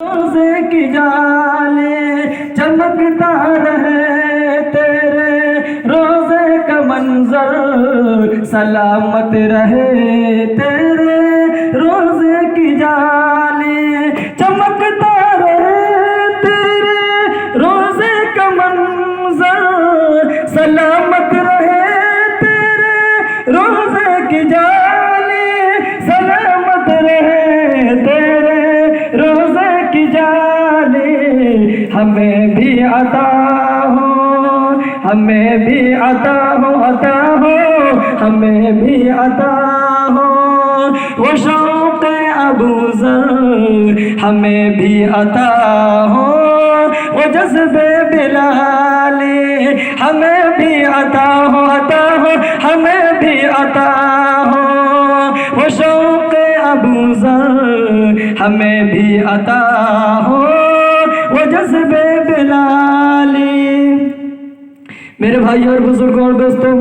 रोज़े की जाले चमकता रहे, तेरे रोज़े का मंजर सलामत रहे। तेरे रोज़े की जाले चमकता रहे, तेरे रोज़े का मंजर सलामत रहे। तेरे रोज़े की जाले सलामत रहे, तेरे रोज़े की जाले हमें भी अता हो, हमें भी अता हो, अता हो, हमें भी अता हो। वो शौक़ अबू ज़र हमें भी अता हो, वो जज़्बे बिलाले हमें भी अता हो, अता हो, हमें भी अता हो। वो शौक़ अबू ज़र हमें भी अता हो, वो जज़्बे बिलाली। मेरे भाई और बुजुर्गों और दोस्तों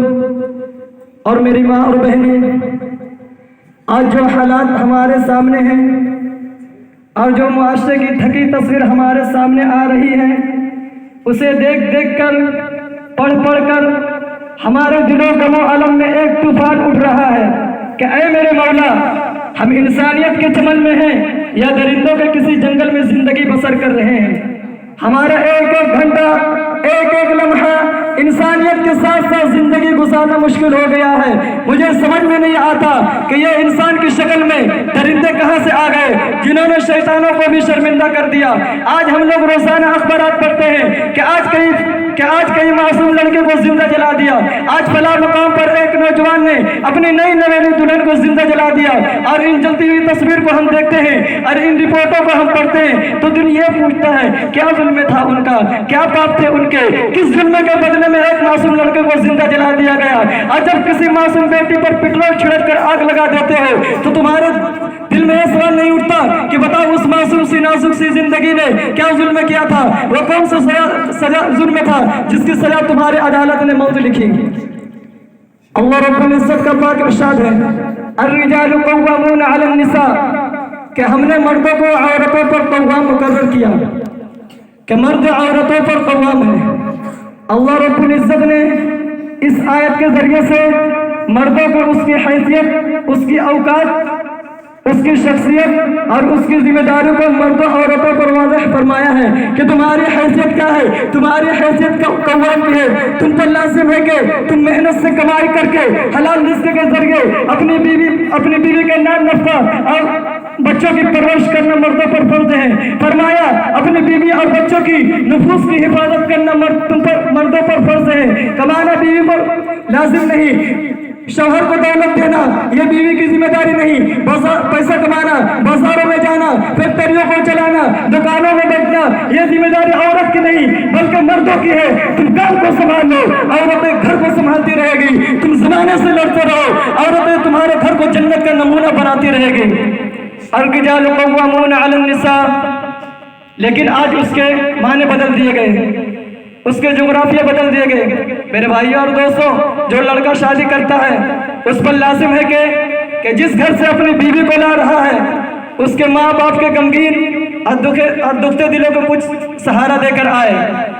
और मेरी माँ और बहनें, आज जो हालात हमारे सामने हैं और जो मुआशरे की ढकी तस्वीर हमारे सामने आ रही है, उसे देख देख कर, पढ़ पढ़ कर हमारे दिलों गमो अलम में एक तूफान उठ रहा है कि ऐ मेरे मौला, हम इंसानियत के चमन में हैं या दरिंदों के किसी जंगल में जिंदगी बसर कर रहे हैं। हमारा एक एक घंटा, एक एक लम्हा इंसानियत के साथ साथ जिंदगी गुजारना मुश्किल हो गया है। मुझे समझ में नहीं आता कि ये इंसान की शक्ल में दरिंदे कहाँ से आ गए, जिन्होंने शैतानों को भी शर्मिंदा कर दिया। आज हम लोग रोजाना अखबारात पढ़ते हैं कि आज कई मासूम लड़के को जिंदा जला दिया, आज फला मकाम पर एक नौजवान ने अपनी नई नवेली दुल्हन को जिंदा जला दिया। और इन जलती हुई तस्वीर को हम देखते हैं और इन रिपोर्टों को हम पढ़ते हैं तो दिल ये पूछता है, क्या जुल्म था उनका, क्या पाप थे उनके, किस जुल्म के बदले में एक मासूम लड़के को जिंदा जला दिया गया। और जब किसी मासूम बेटी पर पेट्रोल छिड़क कर आग लगा देते हो तो तुम्हारे दिल में यह सवाल नहीं उठता कि बताओ उस मासूम सी नाजुक सी जिंदगी ने क्या जुल्म किया था, वो कौन सा सजा जुल्म था जिसकी सजा तुम्हारे अदालत ने मौत लिखी। अल्लाह रब्बुल इज्जत का पाक इरशाद है, अर्रिजालु कव्वामून अलन निसा, कि हमने मर्दों को औरतों पर कव्वाम मुकर्रर किया कि मर्द औरतों पर कव्वाम है। अल्लाह रब्बुल इज्जत ने इस आयत के जरिए से मर्दों को उसकी हैसियत, उसकी औकात, उसकी शख्सियत और उसकी जिम्मेदारी को मर्दों औरतों पर वाज़ेह फरमाया है कि तुम्हारी हैसियत क्या है, तुम्हारी हैसियत कव्वाम की है। तुम पर लाजिम है कि तुम मेहनत से कमाई करके हलाल रिज़्क़ के जरिए अपनी बीवी के नाम नफ़ा और बच्चों की परवरिश करना मर्दों पर फर्ज है। फरमाया अपनी बीवी और बच्चों की नुफूस की हिफाजत करना तुम पर मर्दों पर फर्ज है। कमाना बीवी पर लाजिम नहीं, शौहर को दौलत देना ये बीवी की जिम्मेदारी नहीं। पैसा कमाना, बाजारों में जाना, फैक्ट्रियों को चलाना, दुकानों में बैठना, ये जिम्मेदारी औरत की नहीं बल्कि मर्दों की है। तुम काम को संभाल लो, औरतें घर को संभालती रहेगी। तुम ज़माने से लड़ते रहो, औरतें तुम्हारे घर को जन्नत का नमूना बनाती रहेगी। अर्रिजालु कव्वामून अलन निसा, लेकिन आज उसके माने बदल दिए गए, उसके जोग्राफिया बदल दिए गए। मेरे भाइयों और दोस्तों, जो लड़का शादी करता है उस पर लाजिम है कि जिस घर से अपनी बीवी को ला रहा है उसके माँ बाप के गमगीन और दुखते दिलों को कुछ सहारा देकर आए,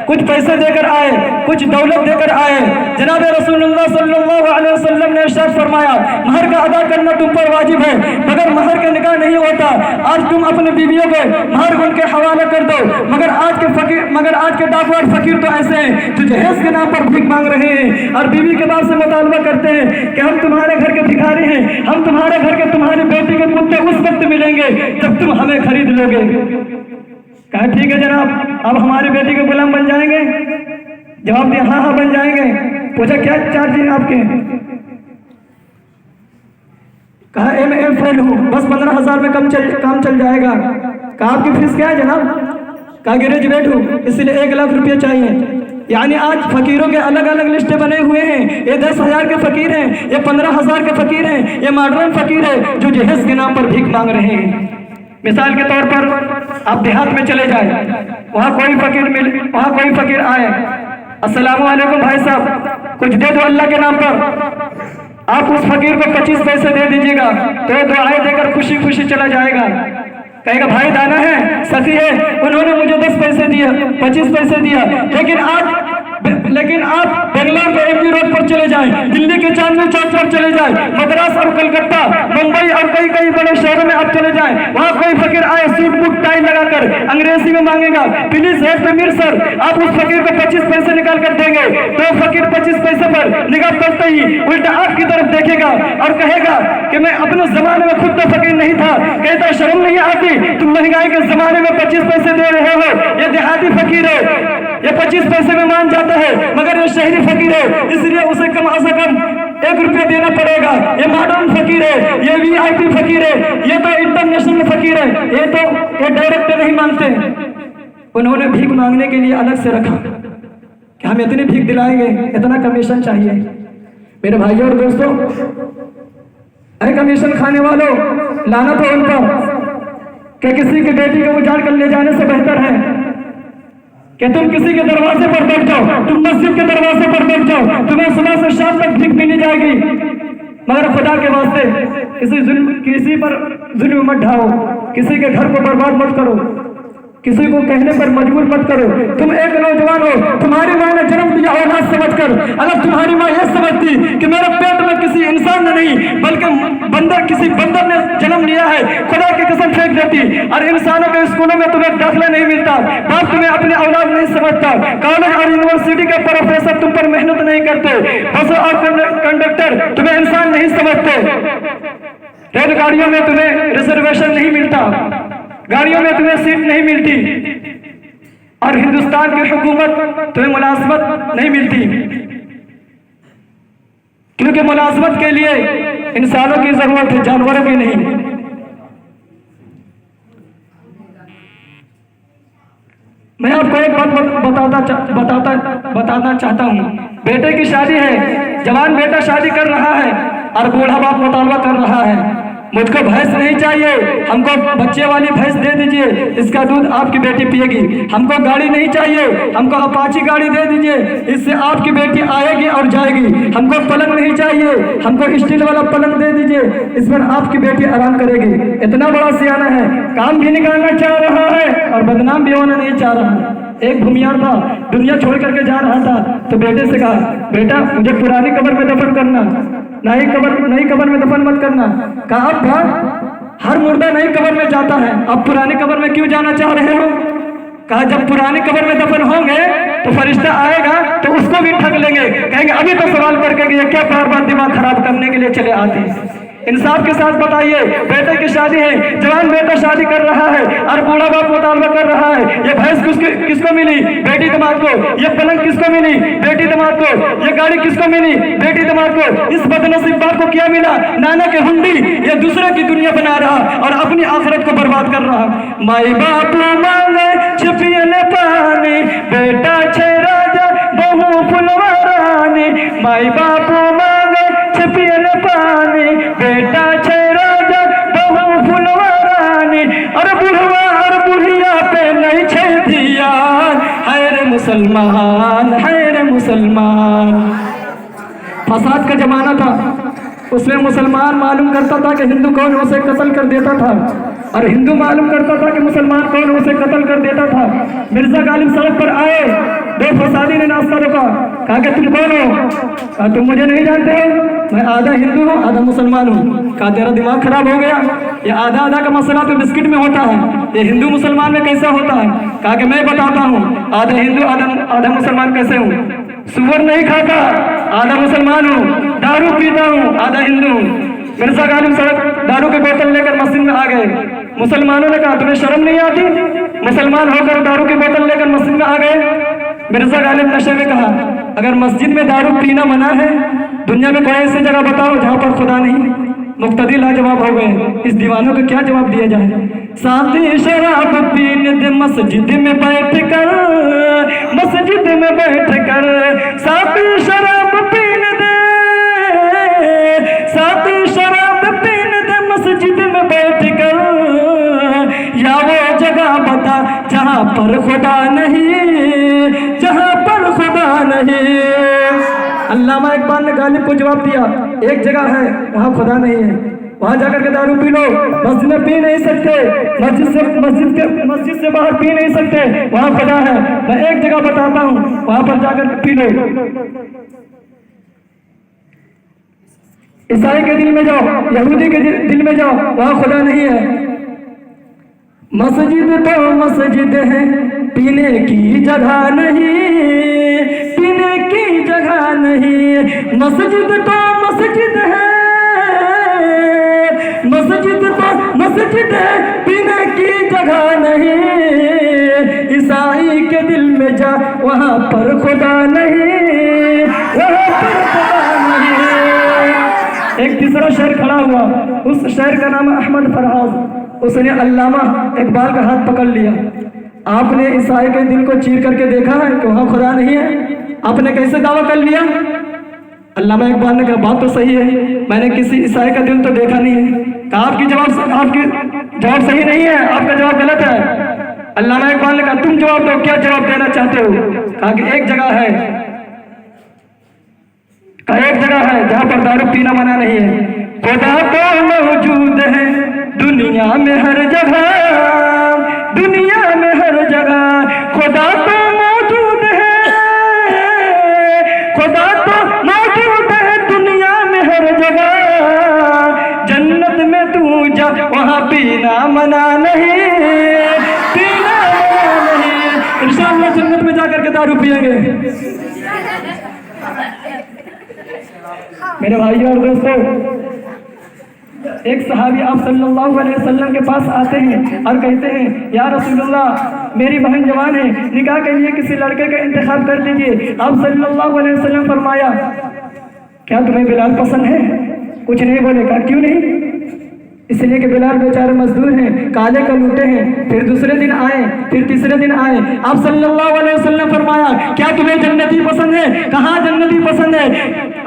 कुछ पैसे देकर आए, कुछ दौलत देकर आए। जनाब रसूलुल्लाह सल्लल्लाहु अलैहि वसल्लम ने इरशाद फरमाया, महर का अदा करना तुम पर वाजिब है, मगर महर का निकाह नहीं होता। आज तुम अपने बीवियों को महर उनके हवाले कर दो, मगर आज के डाकू और फकीर तो ऐसे हैं जो जहेज के नाम पर भीख मांग रहे हैं और बीवी के बाप से मुतालबा करते हैं कि हम तुम्हारे घर के भिखारी हैं, हम तुम्हारे घर के तुम्हारी बेटी के कुत्ते उस वक्त मिलेंगे जब तुम हमें खरीद लोगे। कहा ठीक है जनाब, अब हमारी बेटी के गुलाम बन जाएंगे? जवाब दिया हाँ बन जाएंगे। पूछा क्या चार्ज है आपके? कहा MA फेल हूँ, बस 15,000 में काम चल जाएगा। कहा आपकी फीस क्या है जनाब? कहा ग्रेजुएट हूँ, इसलिए 1 लाख रुपये चाहिए। यानी आज फकीरों के अलग अलग लिस्टें बने हुए हैं। ये 10,000 के फकीर हैं, ये 15,000 के फकीर हैं, ये मॉडर्न फकीर है जो जहेज के नाम पर भीख मांग रहे हैं। मिसाल के तौर पर आप देहात में चले जाए, वहाँ कोई फकीर आए, अस्सलाम वालेकुम भाई साहब, कुछ दे दो अल्लाह के नाम पर। आप उस फकीर को 25 पैसे दे दीजिएगा तो दुआएं देकर खुशी खुशी चला जाएगा। कहेगा भाई दाना है, सखी है, उन्होंने मुझे 10 पैसे दिया, 25 पैसे दिया, लेकिन आप बेंगलोर के एमजी रोड पर चले जाएं, दिल्ली के चांदनी चौक पर चले जाएं, मद्रास और कलकत्ता, मुंबई और कई कई बड़े शहरों में आप चले जाएं, वहाँ कोई फकीर आए सूट बूट टाई लगाकर अंग्रेजी में मांगेगा, प्लीज हेल्प मी सर, आप उस फकीर को 25 पैसे निकाल कर देंगे, तो फकीर 25 पैसे पर निगाह करते ही उल्टा आपकी तरफ देखेगा और कहेगा कि मैं अपने जमाने में खुद तो फकीर नहीं था, कहता शर्म नहीं आती, तुम महंगाई के जमाने में 25 पैसे दे रहे हो, ये देहाती फकीर है, ये 25 पैसे में मान जाता है, मगर ये शहरी फकीर है, इसलिए उसे कम से कम 1 रुपया देना पड़ेगा, ये मॉडर्न फकीर है, ये वीआईपी फकीर है, ये तो इंटरनेशनल फकीर है, ये डायरेक्ट नहीं मांगते। उन्होंने भीख मांगने के लिए अलग से रखा कि हम इतनी भीख दिलाएंगे, इतना कमीशन चाहिए। मेरे भाइयों और दोस्तों, अरे कमीशन खाने वालों, लानत हो उन पर कि किसी की बेटी को उजाड़ कर ले जाने से बेहतर है कि तुम किसी के दरवाजे पर बैठ जाओ, तुम मस्जिद के दरवाजे पर बैठ जाओ, तुम्हें सुबह से शाम तक भीख मिल जाएगी, मगर खुदा के वास्ते किसी पर जुल्म मत ढाओ, किसी के घर को बर्बाद मत करो, किसी को कहने पर मजबूर मत करो। तुम एक नौजवान हो, तुम्हारी माँ ने जन्म दिया औलाद समझकर, अगर तुम्हारी माँ यह समझती कि मेरे पेट में किसी इंसान ने नहीं बल्कि किसी बंदर ने जन्म लिया है, खुदा की कसम फेंक देती। और इंसानों के स्कूलों में तुम्हें दाखिला नहीं मिलता, बाप तुम्हें अपने औलाद नहीं समझता, कॉलेज और यूनिवर्सिटी के प्रोफेसर तुम पर मेहनत नहीं करते, बस और कंडक्टर तुम्हें इंसान नहीं समझते, रेलगाड़ियों में तुम्हें रिजर्वेशन नहीं मिलता, गाड़ियों में तुम्हें सीट नहीं मिलती, और हिंदुस्तान की हुकूमत तुम्हें मुलाजमत नहीं मिलती, क्योंकि मुलाजमत के लिए इंसानों की जरूरत है, जानवरों की नहीं। मैं आपको एक बात बताना चाहता हूँ। बेटे की शादी है, जवान बेटा शादी कर रहा है और बूढ़ा बाप मुतालबा कर रहा है, मुझको भैंस नहीं चाहिए, हमको बच्चे वाली भैंस दे दीजिए, इसका दूध आपकी बेटी पिएगी। हमको गाड़ी नहीं चाहिए, हमको अपाची गाड़ी दे दीजिए, इससे आपकी बेटी आएगी और जाएगी। हमको पलंग नहीं चाहिए, हमको स्टील वाला पलंग दे दीजिए, इस पर आपकी बेटी आराम करेगी। इतना बड़ा सियाना है, काम भी निकालना चाह रहा है और बदनाम भी होना नहीं चाह रहा। एक भूमियार था, दुनिया छोड़ करके जा रहा था, तो बेटे से कहा, बेटा मुझे पुरानी कब्र में दफन करना, नई कब्र में दफन मत करना। कहा अब हर मुर्दा नई कब्र में जाता है, अब पुरानी कब्र में क्यों जाना चाह रहे हो? कहा जब पुरानी कब्र में दफन होंगे तो फरिश्ता आएगा तो उसको भी ठग लेंगे, कहेंगे अभी तो सवाल करके ये क्या बार बार दिमाग खराब करने के लिए चले आते हैं। इंसाफ के साथ बताइए, बेटे की शादी है, जवान बेटा शादी कर रहा है और बूढ़ा बाप मुतालबा कर रहा है, ये भैंस किसको मिली? बेटी दामाद को। ये पलंग किसको मिली? बेटी दामाद को। ये गाड़ी किसको मिली? बेटी दामाद को। इस बदनसीब बाप को क्या मिला? नाना के हुंडी। ये दूसरे की दुनिया बना रहा और अपनी आखिरत को बर्बाद कर रहा। माई बाप मांगे छिपियले पानी, बेटा छे राजा बहु फुलवारानी। माई बाप मांगे छिपियले पानी, बेटा छे राजा बहु फुलवारानी। और बुढ़वा और बुढ़िया पे नहीं छे दिया, है रे मुसलमान, है रे मुसलमान। फसाद का जमाना था, उसमें मुसलमान मालूम करता था कि हिंदू कौन उसे कत्ल कर देता था, और हिंदू मालूम करता था कि मुसलमान कौन उसे कत्ल कर देता था। मिर्जा गालिब सड़क पर आए, दो फसादी ने नाश्ता रोका, कहा कि तुम कौन हो? कहा तुम मुझे नहीं जानते हो, मैं आधा हिंदू हूँ आधा मुसलमान हूँ। कहा तेरा दिमाग खराब हो गया, ये आधा आधा का मसला तो बिस्किट में होता है, ये हिंदू मुसलमान में कैसा होता है? कहा कि मैं बताता हूँ, आधा हिंदू आधा मुसलमान कैसे हूँ। सुअर नहीं खाता, आधा मुसलमान हूँ, दारू पीता हूँ, आधा हिंदू हूँ। मिर्जा गालिब सड़क दारू के बोतल लेकर मस्जिद में आ गए। मुसलमानों ने कहा तुम्हें शर्म नहीं आती? मुसलमान होकर दारू की बोतल लेकर मस्जिद में आ गए। मिर्जा गालिब नशे में कहा, अगर मस्जिद में दारू पीना मना है, दुनिया में कोई ऐसी जगह बताओ जहाँ पर खुदा नहीं। मुक्तदी लाजवाब हो गए, इस दीवानों को क्या जवाब दिया जाए? साथी शराब पीने दे मस्जिद में बैठ कर, मस्जिद में बैठ कर। साथी शराब पीने दे, साथी शराब पीने दे मस्जिद में बैठ कर। या वो जगह बता जहाँ पर खुदा नहीं, जहाँ पर खुदा नहीं। अल्लामा इकबाल ने गालिब को जवाब दिया, एक जगह है वहाँ खुदा नहीं है, वहां जाकर के दारू पी लो। मस्जिद में पी नहीं सकते, मस्जिद से बाहर पी नहीं सकते, वहां खुदा है। मैं एक जगह बताता हूँ, वहां पर जाकर पी लो। ईसाई के दिल में जाओ, यहूदी के दिल में जाओ, वहां खुदा नहीं है। मस्जिद तो मस्जिद है, पीने की जगह नहीं, पीने की जगह नहीं। मस्जिद तो मस्जिद है, मस्जिद तो मस्जिद है, पीने की जगह नहीं। ईसाई के दिल में जा, वहाँ पर खुदा नहीं, वहाँ पर खुदा नहीं। एक तीसरा शेर खड़ा हुआ, उस शेर का नाम है अहमद फरहाद। उसने अल्लामा इकबाल का हाथ पकड़ लिया। आपने ईसाई के दिल को चीर करके देखा है कि वहाँ खुदा नहीं है? आपने कैसे दावा कर लिया? अल्लामा इकबाल ने कहा बात तो सही है, मैंने किसी ईसाई का दिल तो देखा नहीं है। कहा आपकी जवाब सही नहीं है, आपका जवाब गलत है। अल्लामा इकबाल ने कहा तुम जवाब दो, क्या जवाब देना चाहते हो? कहा कि एक जगह है जहाँ पर दारू पीना मना नहीं है। खुदा तो मौजूद है दुनिया में हर जगह, दुनिया में हर जगह खुदा तो मौजूद है, खुदा तो मौजूद है दुनिया में हर जगह। जन्नत में तू जा, वहाँ पीना मना नहीं, पीना मना नहीं। इंशाअल्लाह जन्नत में जाकर के दारू पिएंगे। मेरे भाइयों और दोस्तों, एक सहाबी आप सल्लल्लाहु अलैहि वसल्लम के पास आते हैं और कहते हैं या रसूलुल्लाह, मेरी बहन जवान है, निकाह के लिए किसी लड़के का इंतखाब कर दीजिए। आप सल्लल्लाहु अलैहि वसल्लम फरमाया क्या तुम्हें बिलाल पसंद है? कुछ नहीं बोले। कहा क्यों नहीं? इसलिए कि बिलाल बेचारे मजदूर हैं, काले का लूटे हैं। फिर दूसरे दिन आए, फिर तीसरे दिन आए। आप सल्लल्लाहु अलैहि वसल्लम फरमाया क्या तुम्हें जन्नती पसंद है? कहाँ जन्नती पसंद है?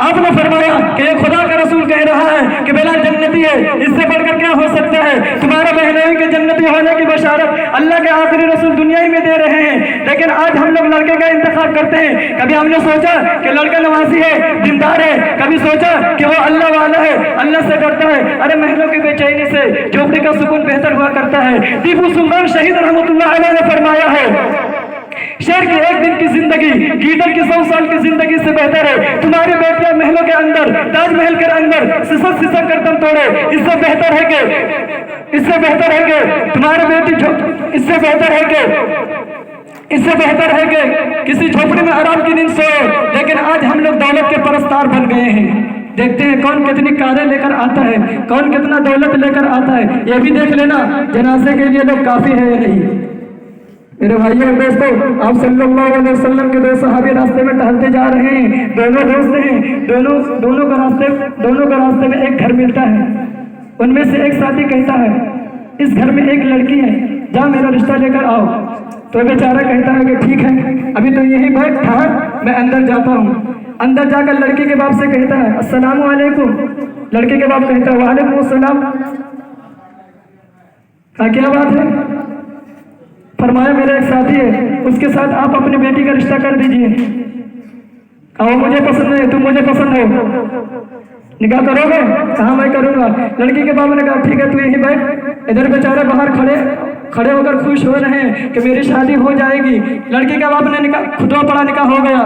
आपने फरमाया कि ये खुदा का रसूल कह रहा है कि बिलाल जन्नती है, इससे बढ़कर क्या हो सकता है? तुम्हारे बहनों के जन्नती होने की बशारत अल्लाह के आखिरी रसूल दुनिया ही में दे रहे हैं। लेकिन आज हम लोग लड़के का इंतखाब करते हैं। कभी हमने सोचा कि लड़का नवाजी है, दीनदार है? कभी सोचा कि वो अल्लाह वाला है, अल्लाह से डरता है? अरे महलों की बेचैनी से झोपड़ी का सुकून बेहतर हुआ करता है। टीपू सुल्तान शहीद रहमतुल्लाह अलैह ने फरमाया है शेर की एक दिन की जिंदगी गीदड़ की 100 साल की जिंदगी से बेहतर है। तुम्हारी बेटियां महलों के अंदर, ताजमहल के अंदर सिसक कर दम तोड़े, इससे बेहतर है कि तुम्हारी बेटी इससे बेहतर है कि किसी झोपड़ी में आराम की नींद सोए। लेकिन आज हम लोग दौलत के परस्तार बन गए हैं। देखते हैं कौन कितनी कारें लेकर आता है, कौन कितना दौलत लेकर आता है। ये भी देख लेना जनाजे के लिए लोग काफी है या नहीं। मेरे भाइयों और दोस्तों, आप सल्लल्लाहु अलैहि वसल्लम के दो सहाबी रास्ते में टहलते जा रहे हैं। दोनों दोस्त हैं, दोनों का रास्ते में एक घर मिलता है। उनमें से एक साथी कहता है इस घर में एक लड़की है, जा मेरा रिश्ता लेकर आओ। तो बेचारा कहता है कि ठीक है, अभी तो यही बैठ ठहर, मैं अंदर जाता हूँ। अंदर जाकर लड़की के बाप से कहता है अस्सलामु अलैकुम। लड़के के बाप कहता है वालेकुम अस्सलाम। क्या बात है? फरमाया मेरा एक साथी है, उसके साथ आप अपनी बेटी का रिश्ता कर दीजिए। कहा मुझे पसंद है, तुम मुझे पसंद हो, निकाह करोगे? कहा मैं करूंगा। लड़की के बाप ने कहा ठीक है, तू यहीं बैठ। इधर बेचारे बाहर खड़े होकर खुश हो रहे हैं कि मेरी शादी हो जाएगी। लड़की के बाप ने खुदवा पड़ा निकाह हो गया।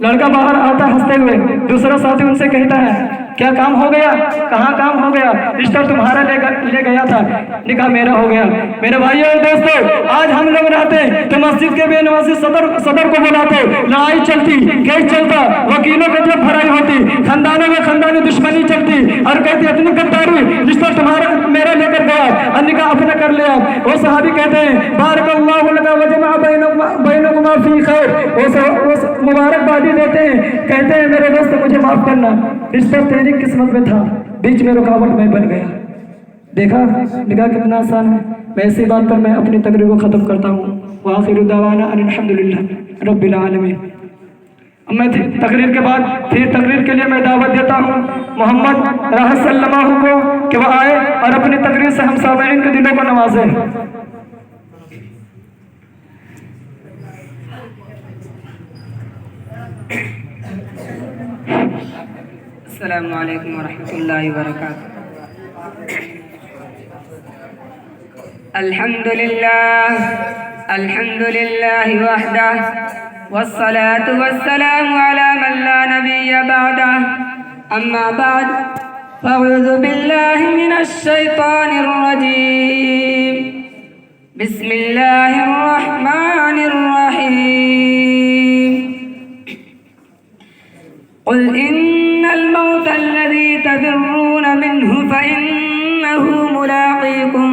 लड़का बाहर आता हंसते हुए, दूसरा साथी उनसे कहता है क्या काम हो गया? कहाँ काम हो गया? रिश्ता तुम्हारा ले गया था, निकाह मेरा हो गया। मेरे भाइयों और दोस्तों, आज हम लोग रहते तो मस्जिद के बेनवाजी सदर को बुलाते, लड़ाई चलती, केस चलता, वकीलों को जब भराई होती, खानदानों में खानदानी दुश्मनी चलती और कहती इतनी गद्दारी, रिश्ता तुम्हारा मेरा लेकर गया और निकाह अपना कर लिया। वो सहाबी कहते हैं बारकल्लाहु लका वजमा बैनकुमा फी खैर। वो मुबारकबादी देते हैं, कहते हैं मेरे दोस्त मुझे माफ करना, रिश्ता तेरी किस्मत में था, बीच में रुकावट में बन गया। देखा निकाह कितना आसान है। मैं इसी बात पर मैं अपनी तकरीर को ख़त्म करता हूँ। व आखिरु दावाना अल्हम्दुलिल्लाह रब्बिल आलमीन। अब मैं तकरीर के बाद फिर तकरीर के लिए मैं दावत देता हूँ मोहम्मद राह सल्लल्लाहु को कि वह आए और अपनी तकरीर से हम सामईन के दिलों को नवाजे। अस्सलामु अलैकुम व रहमतुल्लाहि व बरकातुहू। अल्हम्दुलिल्लाह वहदह वस्सलातु वस्सलामु अला मन ला नबिय्य बअदह अम्मा बाद फ़अऊज़ु बिल्लाहि मिनश शैतानिर रजीम बिस्मिल्लाहिर रहमानिर रहीम क़ुल इन्नल मौतल्लज़ी तफ़िर्रून मिन्हु फ़इन्नहु मुलाक़ीकुम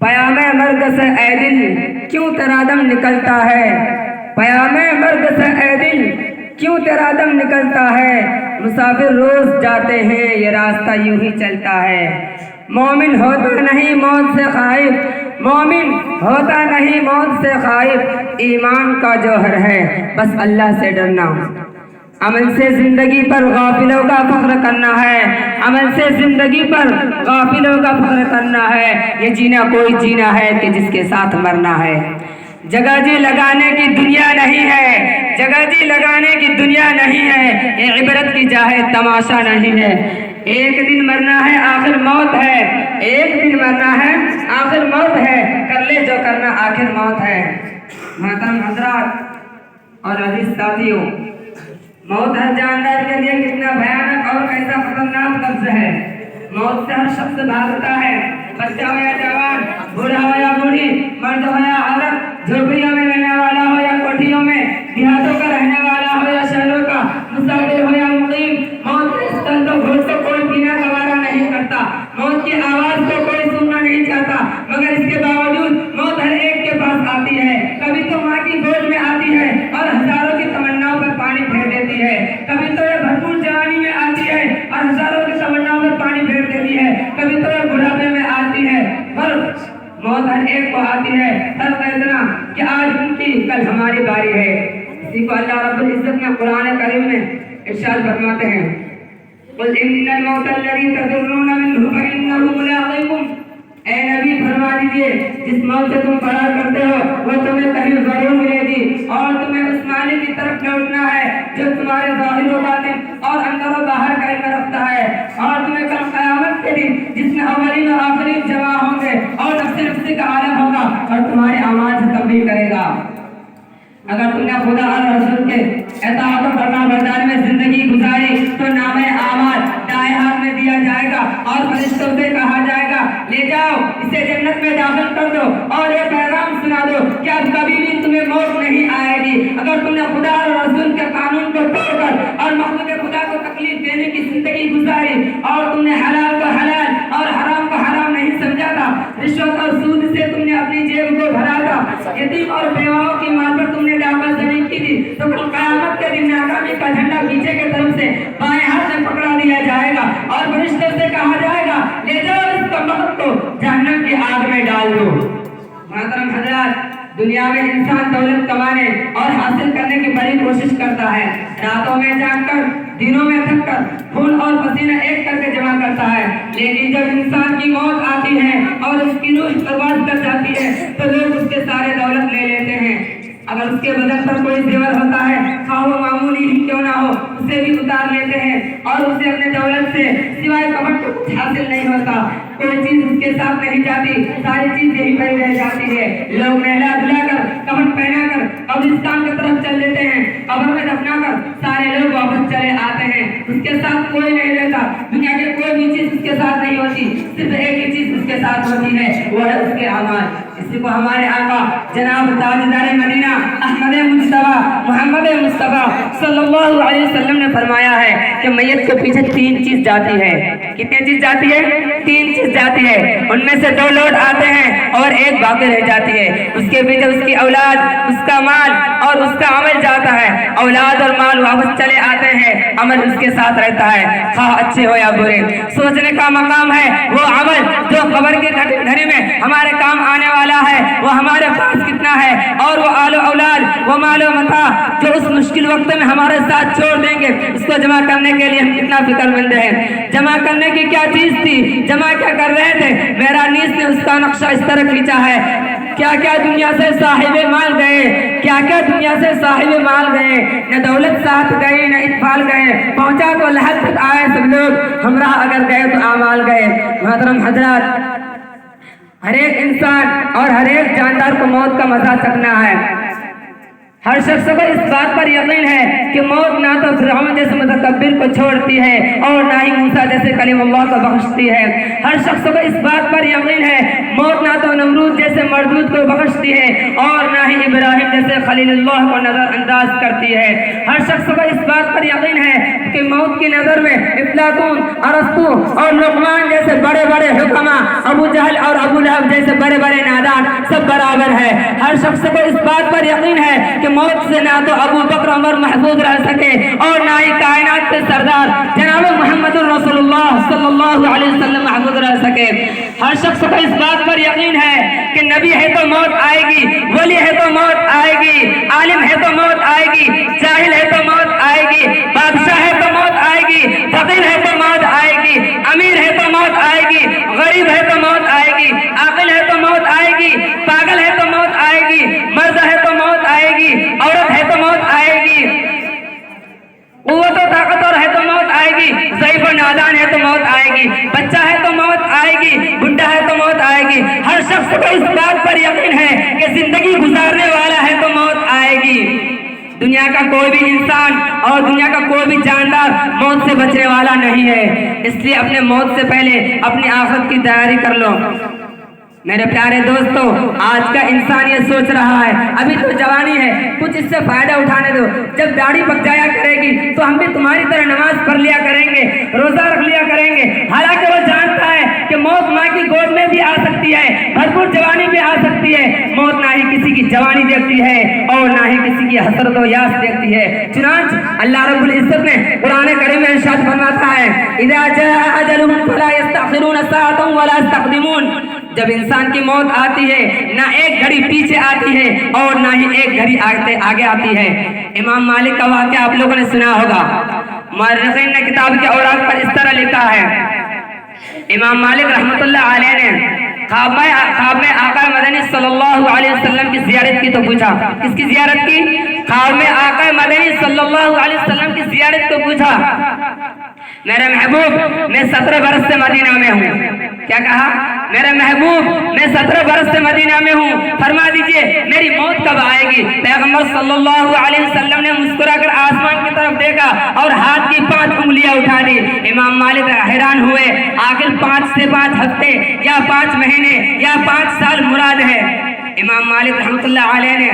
क़यामे मर्ग से ऐ दिल क्यों तेरा दम निकलता है, क़यामे मर्ग से ऐ दिल क्यों तेरा दम निकलता है। मुसाफिर रोज जाते हैं ये रास्ता यूं ही चलता है। मोमिन होता नहीं मौत से खाइफ, मोमिन होता नहीं मौत से खाइफ, ईमान का जौहर है बस अल्लाह से डरना। अमल से जिंदगी पर गाफिलों का फख्र करना है, अमल से जिंदगी पर गाफिलों का फख्र करना है। ये जीना कोई जीना है कि जिसके साथ मरना है। जगह जी लगाने की दुनिया नहीं है, जगह जी लगाने की दुनिया नहीं है। ये इबरत की जाहे तमाशा नहीं है। एक दिन मरना है आखिर मौत है, एक दिन मरना है आखिर मौत है। कर ले जो करना आखिर मौत है। मोहतरम हजरात और अजीज साथियों, मौत हर जानदार के लिए कितना भयानक और कैसा खतरनाक लफ्ज़ है। मौत से हर शख्स भागता है, बच्चा हो या जवान, बूढ़ा हो या बूढ़ी, मर्द हो या औरत, झोपड़ियों में रहने वाला हो या कोठियों में, देहातों का रहने वाला हो या शहरों का, मुसाफिर हो या मुकीम, मौत के स्थल तो घोट को कोई पीना गवारा नहीं करता, मौत की आवाज को कोई सुनना नहीं चाहता, मगर इसके बावजूद मौत हर एक के पास आती है। कभी तो माँ की गोद में आती है और हजारों की तमन्नाओं पर पानी फेर देती है, कभी तो ये भरपूर जवानी में आती है और हजारों की तमन्नाओं पर पानी फेर देती है, कभी तो ये बुढ़ापे में आती है। पर मौत हर एक को आती है। फर्क इतना कि आज उनकी कल हमारी बारी है। इसी को अल्लाह रब्बुल इज्जत ने कुरान करीम में इरशाद फरमाते हैं, क़ुल इन्नल मौतल्लज़ी तफ़िर्रून मिन्हु फ़इन्नहु मुलाक़ीकुम। ऐ नबी फरमा दीजिए, जिस मौत से तुम फरार करते हो वो तुम्हें कहीं जरूर मिलेगी और तुम्हें उस मालिक की तरफ लौटना है जो तुम्हारे ज़ाहिर व बातिन और अंदर व बाहर का इल्म रखता है। और तुम्हें कल क़यामत के दिन जिसमें अव्वलीन और आखिरीन जमा होंगे और नफ्स का आलम होगा और तुम्हारे अमाल से तब्दील करेगा। अगर तुमने खुदा और रसूल के इताअत और फरमाबरदारी में जिंदगी गुजारी तो नामे आमाल दाएं हाथ में दिया जाएगा और फरिश्तों से कहा जाएगा, ले जाओ इसे जन्नत में दाखिल कर दो और ये पैगाम सुना दो कि अब कभी भी तुम्हें मौत नहीं आएगी। अगर तुमने खुदा और रसूल के कानून को तोड़कर और मखलूक खुदा को तकलीफ देने की जिंदगी गुजारी और तुमने हलाल को हलाल और हराम को हराम नहीं समझा था, रिश्वत और सूद से तुमने अपनी जेब को भरा था, यतीम और बेवाओं की माल पर तुमने डाकाज़नी की थी, तो क़यामत के दिन नाकामी का झंडा पीछे की तरफ से बाएं हाथ में पकड़ा दिया जाएगा और फरिश्तों से कहा जाएगा, ले जाओ इस कमबख्त को जहन्नम की आग में डाल दो। मोहतरम हज़रात, दुनिया में इंसान दौलत कमाने और हासिल करने की बड़ी कोशिश करता है। रातों में जागकर, दिनों में थककर, खून और पसीना एक करके जमा करता है। लेकिन जब इंसान की मौत आती है और उसकी रूह बर्बाद कर जाती है तो लोग उसके सारे दौलत ले लेते हैं। अगर उसके बदन पर कोई जेवर होता है, खाओ मामूली ही क्यों ना हो, उसे भी उतार लेते हैं और उसे अपने दौलत से सिवाय कपट को कुछ हासिल नहीं होता। कोई चीज उसके साथ नहीं जाती, सारी चीज यही पड़ी रह जाती है। लोग नहला धुलाकर कपट पहनाकर कब्रिस्तान की तरफ चल लेते हैं, कब्र में दफनाकर सारे लोग वापस चले आते हैं। उसके साथ कोई नहीं रहता, दुनिया की कोई भी चीज उसके साथ नहीं होती, सिर्फ एक ही चीज उसके साथ होती है, वो है उसके अमाल। इसी को हमारे आका जनाब ताजदार मदीना अहमद मुस्तफा मोहम्मद मुस्तफा सल्लल्लाहु अलैहि वसल्लम ने फरमाया है कि मैयत के पीछे तीन चीज जाती है। कितनी चीज जाती है? तीन चीज जाती है। उनमें से दो लौट आते हैं और एक बाकी रह जाती है। उसके पीछे उसकी औलाद, उसका माल और उसका अमल जाता है। औलाद और माल वापस चले आते हैं, अमल उसके साथ रहता है, खा अच्छे हो या बुरे। सोचने का मकाम है वो अमल जो कब्र के घड़ी में हमारे काम आने वाला है, वो हमारे पास कितना है, और वो आलो औलाद, वो मालो मता जो उस मुश्किल वक्त में हमारे साथ छोड़ देंगे, उसको जमा करने के लिए हम कितना फिक्रमंद हैं। जमा करने की क्या चीज थी, जमा क्या कर रहे थे? मेरा नीस ने उसका नक्शा इस तरह खींचा है क्या क्या दुनिया से साहिबे माल गए, क्या क्या दुनिया से साहिबे माल गए, न दौलत साथ गए न इत्फाल गए, पहुंचा तो लहद तक आए सब लोग, हमरा अगर गए तो आमाल गए। मोहतरम हजरात, हर एक इंसान और हर एक जानदार को मौत का मजा चखना है। हर शख्स को इस बात पर यकीन है कि मौत ना तो फिरौन जैसे मुतकब्बिर को छोड़ती है और ना ही मूसा जैसे कलीमुल्लाह को बख्शती है। हर शख्स को इस बात पर यकीन है मौत ना तो नमरूद जैसे मरदूद को बख्शती है और ना ही इब्राहिम जैसे खलीलुल्लाह को नजरअंदाज करती है। हर शख्स को इस बात पर यकीन है कि मौत की नज़र में अफलातून, अरस्तू और लुक़मान जैसे बड़े बड़े हुक्मा, अबू जहल और अबू लहब जैसे बड़े बड़े नादान सब बराबर है। हर शख्स को इस बात पर यकीन है कि मौत से ना तो अबू बकर उमर महफूज रह सके और ना ही कायनात के सरदार जनाब मोहम्मद रसूलुल्लाह सल्लल्लाहु अलैहि वसल्लम महफूज रह सके। हर शख्स को इस बात पर यकीन है कि नबी है तो मौत आएगी, वली है तो मौत आएगी, आलिम है तो मौत आएगी, जाहिल है तो मौत आएगी, बादशाह है तो मौत आएगी, फकीर है तो मौत आएगी, अमीर है तो मौत आएगी, गरीब है तो मौत आएगी, आकिल है तो मौत आएगी, पागल है तो मौत आएगी, मर्द है तो मौत आएगी, औरत है तो मौत आएगी, कुव्वत और ताकतवर है तो मौत आएगी, ज़ईफ़ और नादान है तो मौत आएगी, बच्चा है तो मौत आएगी, बुढ़ा है तो मौत आएगी। हर शख्स को इस बात पर यकीन है कि जिंदगी गुजारने वाला है तो मौत आएगी। दुनिया का कोई भी इंसान और दुनिया का कोई भी जानदार मौत से बचने वाला नहीं है, इसलिए अपने मौत से पहले अपनी आखिरत की तैयारी कर लो। मेरे प्यारे दोस्तों, आज का इंसान ये सोच रहा है अभी तो जवानी है, कुछ इससे फायदा उठाने दो, जब दाढ़ी पक जाया करेगी तो हम भी तुम्हारी तरह नमाज पढ़ लिया करेंगे, रोजा रख लिया करेंगे। हालांकि वो जानता है कि मौत माँ की गोद में भी आ सकती है, भरपूर जवानी भी आ सकती है। मौत ना ही किसी की जवानी देखती है और ना ही किसी की हसरत और यास देखती है। चुनांच अल्लाह रब्बुल इज्जत ने कुरान करीम में इरशाद फरमाता है, इज़ा जाअ अजलुहुम फला यस्तअखिरून साअतन वला यस्तक़दिमून। जब इंसान की मौत आती है ना एक घड़ी पीछे आती है और ना ही एक घड़ी आगे आती है। इमाम मालिक का वाक़या आप लोगों ने सुना होगा। मुअर्रिख़ीन ने किताब के औराक पर इस तरह लिखा है, इमाम मालिक रहमतुल्लाह अलैह ने ख्वाब में आका मदनी सल्लल्लाहु अलैहि वसल्लम की ज़ियारत की तो पूछा, किसकी ज़ियारत की? ख्वाब में आका मदनी सल्लल्लाहु अलैहि वसल्लम की ज़ियारत को पूछा, मेरे महबूब मैं 17 बरस से मदीना में हूँ। क्या कहा? मेरे महबूब मैं 17 बरस से मदीना में हूँ, फरमा दीजिए मेरी मौत कब आएगी? पैगंबर सल्लल्लाहु अलैहि वसल्लम ने मुस्कुराकर आसमान की तरफ देखा और हाथ की 5 उंगलियां उठा दी। इमाम मालिक हैरान हुए, आखिर 5 से 5 हफ्ते या 5 महीने या 5 साल मुराद है? इमाम मालिक रहमतुल्लाह अलैह ने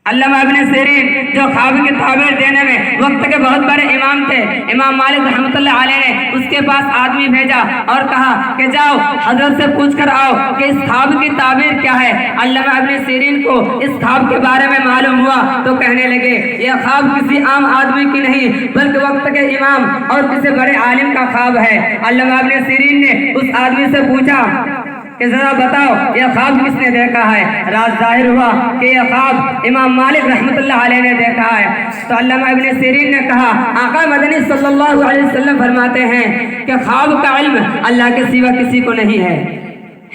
अल्लामा इब्न सीरीन जो ख्वाब की ताबीर देने में वक्त के बहुत बड़े इमाम थे, इमाम मालिक रहमतुल्लाह अलैह ने उसके पास आदमी भेजा और कहा कि जाओ हजरत से पूछ कर आओ कि इस ख्वाब की ताबीर क्या है। अल्लामा इब्न सीरीन को इस ख्वाब के बारे में मालूम हुआ तो कहने लगे यह ख्वाब किसी आम आदमी की नहीं बल्कि वक्त के इमाम और किसी बड़े आलिम का ख्वाब है। अल्लामा इब्न सीरीन ने उस आदमी से पूछा कि जरा बताओ यह ख्वाब किसने देखा है? राज जाहिर हुआ कि यह ख्वाब इमाम मालिक रहमतुल्लाह अलैह ने देखा है। तो अल्लामा इब्न सीरीन ने कहा, आका मदनी सल्लल्लाहु अलैहि वसल्लम फरमाते हैं कि ख्वाब का इल्म अल्लाह के सिवा किसी को नहीं है।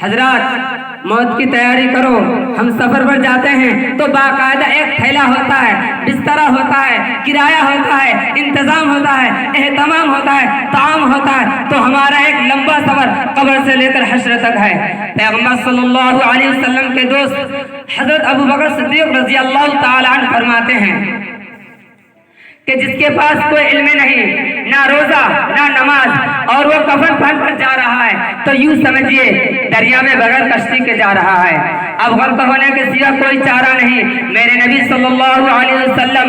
हजरात, मौत की तैयारी करो। हम सफर पर जाते हैं तो बाकायदा एक थैला होता है, बिस्तरा होता है, किराया होता है, इंतजाम होता है, एहतमाम होता है, ताम होता है। तो हमारा एक लंबा सफर कब्र से लेकर हश्र तक है। पैगंबर सल्लल्लाहु अलैहि वसल्लम के दोस्त हजरत अबू बकर सिद्दीक रज़ी अल्लाह ताला अन्हु फरमाते हैं कि जिसके पास कोई इल्म नहीं, ना रोजा ना नमाज और वो कफन पहन कर जा रहा है तो यूं समझिए दरिया में बगैर कश्ती के जा रहा है। अब गर्क होने के सिवा कोई चारा नहीं। मेरे नबी सल्लल्लाहु अलैहि वसल्लम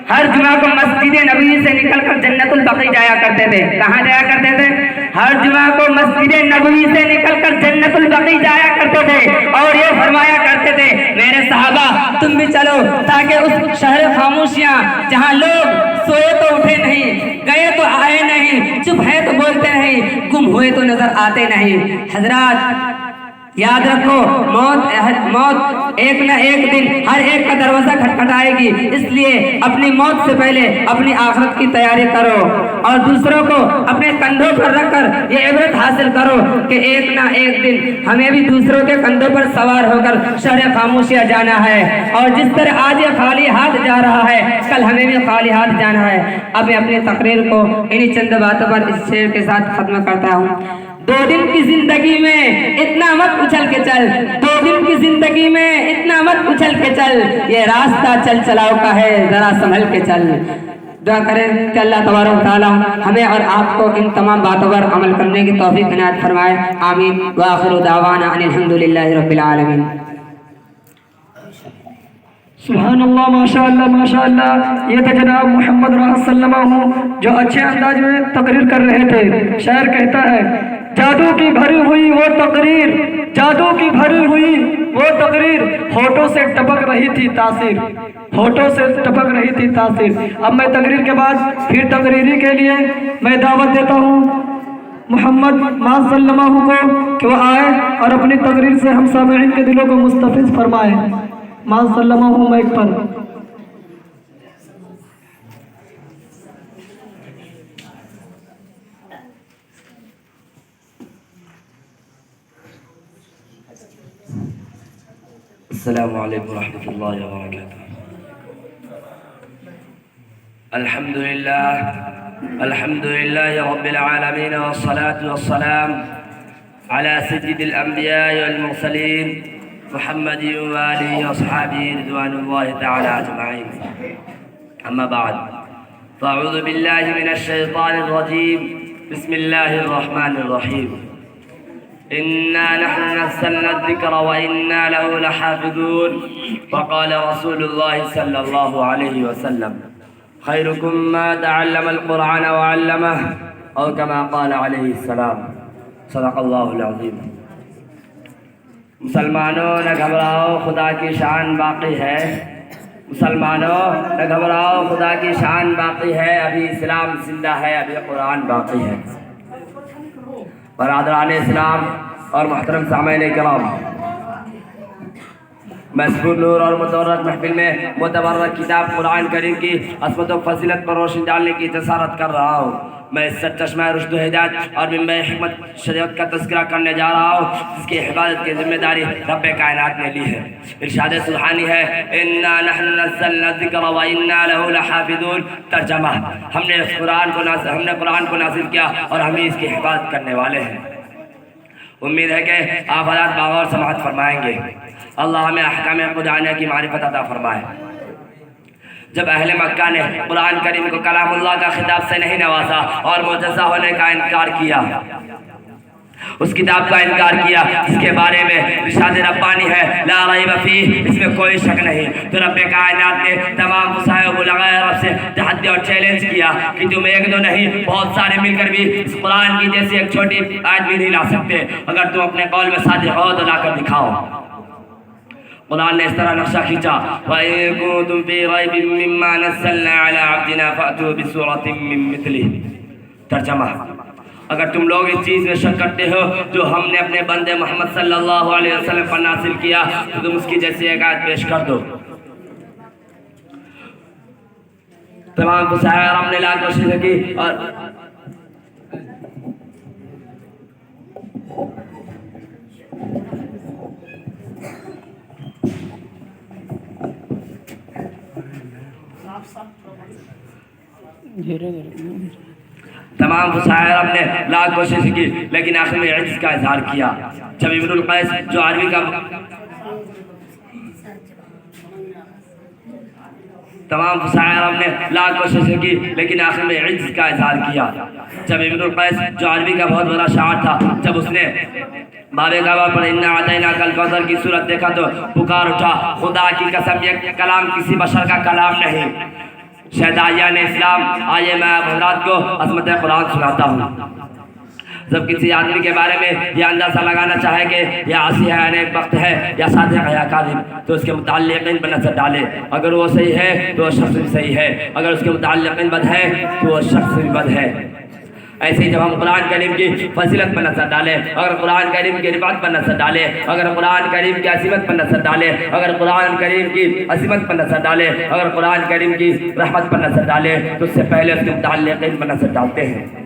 हर जुमा को मस्जिद नबवी से निकलकर जन्नतुल बकी जाया करते थे। कहाँ जाया करते थे? हर जुमा को मस्जिद नबवी से निकलकर जन्नतुल बकी जाया करते थे और ये फरमाया करते थे, मेरे सहाबा तुम भी चलो ताकि उस शहर खामोशियाँ जहाँ लोग सोए तो उठे नहीं, गए तो आए नहीं, चुप है तो बोलते नहीं, गुम हुए तो नजर आते नहीं। हजरात, याद रखो, मौत एक न एक दिन हर एक का दरवाजा खटखटाएगी। इसलिए अपनी मौत से पहले अपनी आखिरत की तैयारी करो और दूसरों को अपने कंधों पर रखकर ये इबरत हासिल करो कि एक न एक दिन हमें भी दूसरों के कंधों पर सवार होकर शहर खामोशिया जाना है। और जिस तरह आज ये खाली हाथ जा रहा है, कल हमें भी खाली हाथ जाना है। अब मैं अपनी तकरीर को इन्हीं चंद बातों पर इस शेर के साथ खत्म करता हूँ। 2 दिन की जिंदगी में इतना मत उछल के चल, 2 दिन की जिंदगी में इतना मत उछल के चल, ये रास्ता चल चलाओ का है, जरा संभल के चल। दुआ करें कि अल्लाह तबारक व तआला हमें और आपको इन तमाम बातों पर अमल करने की तौफीक इनायत फरमाए। आमीन व आखिरु दावाना अनिल हम्दुलिल्लाहि रब्बिल आलमीन। सुभान अल्लाह, माशाअल्लाह माशाअल्लाह। ये तो जनाब मोहम्मद राहत सल्लल्लाहु जो अच्छे अंदाज में तकरीर कर रहे थे। शायर कहता है, जादू की भरी हुई वो तकरीर, जादू की भरी हुई वो तकरीर, होठों से टपक रही थी तासीर, होठों से टपक रही थी तासीर। अब मैं तकरीर के बाद फिर तकरीरी के लिए मैं दावत देता हूँ मोहम्मद माज़ सल्लल्लाहु को कि वो आए और अपनी तकरीर से हम सामईन के दिलों को मुस्तफ़िज़ फरमाए। माज़ सल्लल्लाहु माइक पर। अस्सलामु अलैकुम रहमतुल्लाहि व बरकातुहू। अल्हम्दुलिल्लाह रब्बिल आलमीन वस्सलातु वस्सलाम अला सय्यिदिल अंबिया वल मुरसलीन मुहम्मदिन व आलिहि व अस्हाबिहि रिज़वानुल्लाहि तआला अजमईन। अम्मा बाद फ़अऊज़ु बिल्लाहि मिनश शैतानिर रजीम। बिस्मिल्लाहिर रहमानिर रहीम। इन्ना नहनु नज़्ज़लना ज़िक्रा व इन्ना लहु लहाफ़िज़ून। फ़क़ाल रसूलुल्लाहि सल्लल्लाहु अलैहि वसल्लम खैरुकुम मा तअल्लमल क़ुरआन व अल्लमह औ कमा क़ाल अलैहि सलाम। सदक़ल्लाहुल अज़ीम। मुसलमानों न घबराओ, खुदा की शान बाकी है। मुसलमानों न घबराओ, खुदा की शान बाकी है। अभी इस्लाम जिंदा है, अभी कुरान बाकी है। बरादरान इस्लाम और मोहतरम सामईन किराम, मज़कूर नूर और मुतवर्रक महफिल में मुतबर्रक किताब कुरान करीम की असमत व फजीलत पर रोशनी डालने की जसारत कर रहा हूँ। मैं इस चश्मा रुश्द व हिदायत और मिंबर हिकमत शरीयत का तज़किरा करने जा रहा हूँ, जिसकी हिफाजत की जिम्मेदारी रब्बे कायनात ने ली है। इरशाद सुब्हानी है, इन्ना नहनु नज़्ज़लना ज़िक्रा व इन्ना लहु लहाफ़िज़ून। तर्जमा, हमने कुरान को नाज़िल किया और हम ही इसकी हिफाजत करने वाले हैं। उम्मीद है कि आप हज़रात बागौर समाअत फरमाएंगे। अल्लाह हमें अहकाम कुरान की मारिफत अता फरमाए। जब अहले मक्का ने कुरान करीम को कलामुल्लाह का खिताब से नहीं नवाजा और मुअज्जज़ा होने का इनकार किया, उस किताब का इनकार किया जिसके बारे में इरशाद रब्बानी है, ला रैब फीह, इसमें कोई शक नहीं, तो रब्बे कायनात ने तमाम मुसाहिब वगैरह से तहद्दी और चैलेंज किया कि तुम एक दो नहीं, बहुत सारे मिलकर भी इस कुरान की जैसी एक छोटी आयत भी नहीं ला सकते। अगर तुम अपने कौल में सादिक हो तो लाकर दिखाओ। कुरान ने इस तरह नक्शा खींचा, व इन कुंतुम फी रैबिन मिम्मा नज़्ज़लना अला अब्दिना फ़अतू बिसूरतिन मिन मिथलिही। तर्जमा, अगर तुम लोग इस चीज़ में शक करते हो जो हमने अपने बंदे मोहम्मद सल्लल्लाहु अलैहि वसल्लम पर नासिल किया, तो तुम उसकी जैसी एक आयत पेश कर दो। तमाम मुसाहिब ने लाख कोशिश की और तमाम मुसाहिब ने लाख कोशिश की, लेकिन आखिर में इज्ज़त का इजहार किया। जब इब्नुल कैस जो अरबी का तमाम मुसाहिब ने लाख कोशिश की, लेकिन आखिर में इज्ज़त का इजहार किया। जब इब्नुल कैस जो अरबी का बहुत बड़ा शायर था, जब उसने बाबे काबा पर इन्ना अतैना कल कौसर की सूरत देखा तो पुकार उठा, खुदा की कसम ये कलाम किसी बशर का कलाम नहीं। शहदाया ने इस्लाम, आइए मैं हज़रात को अज़मत कुरान सुनाता हूँ। जब किसी आदमी के बारे में यह अंदाज़ा लगाना चाहे कि यह आसी है, अनेक वक्त है, या सादिक है या काज़िब, तो उसके मुताल्लिक़ इन पर नज़र डाले। अगर वो सही है तो वह शख्स भी सही है, अगर उसके मुताल्लिक़ इन बद है तो वह शख्स भी बद है। ऐसे ही जब हम कुरान करीम की फजीलत पर नजर डालें, अगर कुरान करीम की रिफात पर नजर डालें, अगर कुरान करीम की असीमत पर नजर डालें, अगर कुरान करीम की असीमत पर नजर डालें, अगर कुरान करीम की रहमत पर नजर डालें, तो उससे पहले उसके मुताल्लिक़ीन पर नजर डालते हैं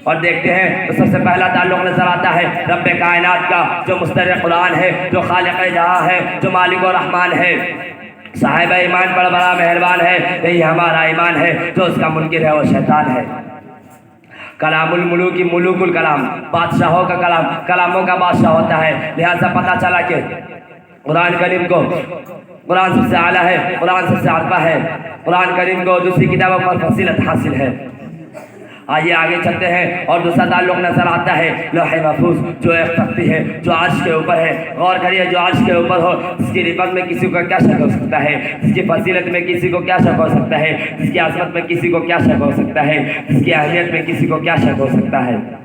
और देखते हैं तो सबसे पहला ताल्लुक नजर आता है रब्बे कायनात का, जो मुस्तरिक़ कुरान है, जो खालिक़ जहाँ है, जो मालिक और रहमान है, साहिब ईमान पर बड़ा मेहरबान है। यही हमारा ईमान है। जो उसका मुनकिर है वो शैतान है। कलामुल मुलूकी मुलूकुल कलाम, बादशाहों का कलाम कलामों का बादशाह होता है। लिहाजा पता चला कि कुरान करीम को कुरान सबसे आला है, कुरान सबसे अर्फा है, कुरान करीम को दूसरी किताबों पर फजीलत हासिल है। आइए आगे चलते हैं और दूसरा ताल्लुक नजर आता है लौह महफूज, जो एक तख्ती है जो अर्श के ऊपर है। गौर करिए, जो अर्श के ऊपर हो, जिसकी रिफत में किसी को क्या शक हो सकता है, जिसकी फजीलत में किसी को क्या शक हो सकता है, जिसकी अजमत में किसी को क्या शक हो सकता है, जिसकी अहमियत में किसी को क्या शक हो सकता है।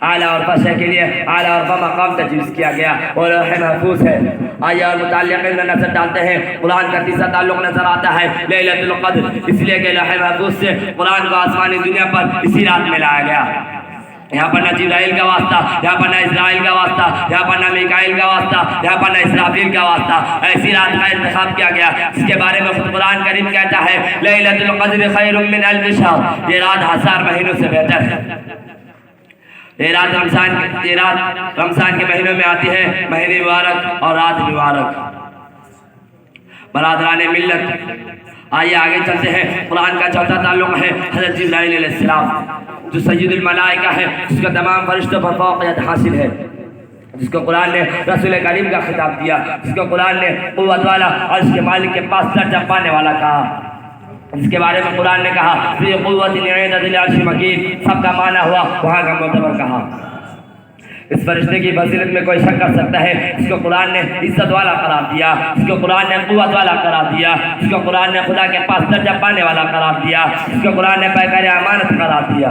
आला और फशे के लिए आला और मकाम तजवीज़ किया गया और लौह महफूज है। आइए और मुताल्लिक़ीन में नजर डालते हैं। कुरान का तीसरा ताल्लुक नजर आता है लैलतुल क़द्र, इसलिए कि लौह महफूज से कुरान को आसमानी दुनिया पर इसी रात में लाया गया। यहाँ पर न जिब्राइल का वास्ता, यहाँ पर न इस्राइल का वास्ता, यहाँ पर न मीकाइल का वास्ता, यहाँ पर न इसराफील का वास्ता। ऐसी रात का इंतखाब किया गया जिसके बारे में खुद कुरान करीम कहता है लैलतुल क़द्र खैरुम मिन अल्फ़ि शहर, ये रात 1000 महीनों से बेहतर है। ये रात रमज़ान के महीनों में आती है। महीने मुबारक और रात मुबारक। बरादराने मिल्लत, आइए आगे चलते हैं। कुरान का चौथा ताल्लुक है हज़रत जिब्राइल अलैहिस्सलाम, जो सय्यदुल मलाइका है, जिसका तमाम फरिश्तों पर फ़ौक़ियत हासिल है, जिसको कुरान ने रसूल करीम का खिताब दिया, जिसको कुरान ने क़ुव्वत वाला और उसके मालिक के पास दर्जा पाने वाला कहा, जिसके बारे में कुरान ने कहा फ़ी क़ुव्वतिन इंदा ज़िल अर्शिल मकीन, सबका माना हुआ वहाँ का मोतबर कहा। इस फरिश्ते की फजीलत में कोई शक कर सकता है, जिसको कुरान ने इज्जत वाला करार दिया, जिसको कुरान ने क़ुव्वत वाला करार दिया, जिसको कुरान ने खुदा के पास दर्जा पाने वाला करार दिया, जिसको कुरान ने पैकर अमानत करार दिया।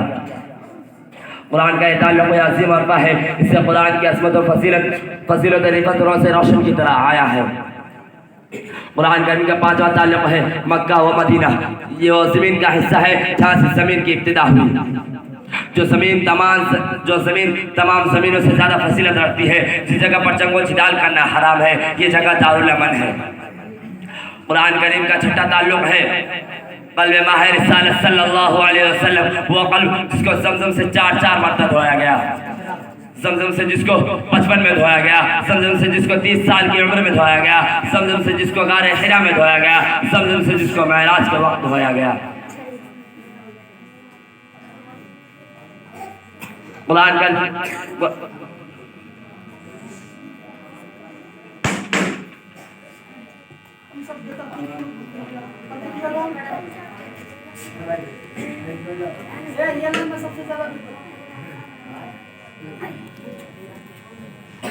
कुरान का ताल्लुक़ अज़ीम अर्फ़ा है। इससे कुरान की असमत और फजीलत रिफत से रोशन की तरह आया है। कुरान करीम का पांचवा ताल्लुक़ है मक्का व मदीना, ये वो ज़मीन का हिस्सा है जहाँ से ज़मीन की इब्तिदा हुई। जो ज़मीन तमाम ज़मीनों से ज़्यादा फजीलत रखती है, जिस जगह पर चंगो जिदाल करना हराम है, ये जगह दारुल अमन है। कुरान करीम का छठा ताल्लुक़ है क़ल्ब माह रिसालत सल्लल्लाहु अलैहि वसल्लम, वो क़ल्ब जिसको ज़मज़म से 4 मरतबा धोया गया, ज़मज़म से जिसको 55 में धोया गया, ज़मज़म से जिसको 30 साल की उम्र में धोया गया, ज़मज़म से जिसको गारे हिरा में धोया गया, ज़मज़म से जिसको मेराज के वक्त धोया गया। कुरान का सबसे ज्यादा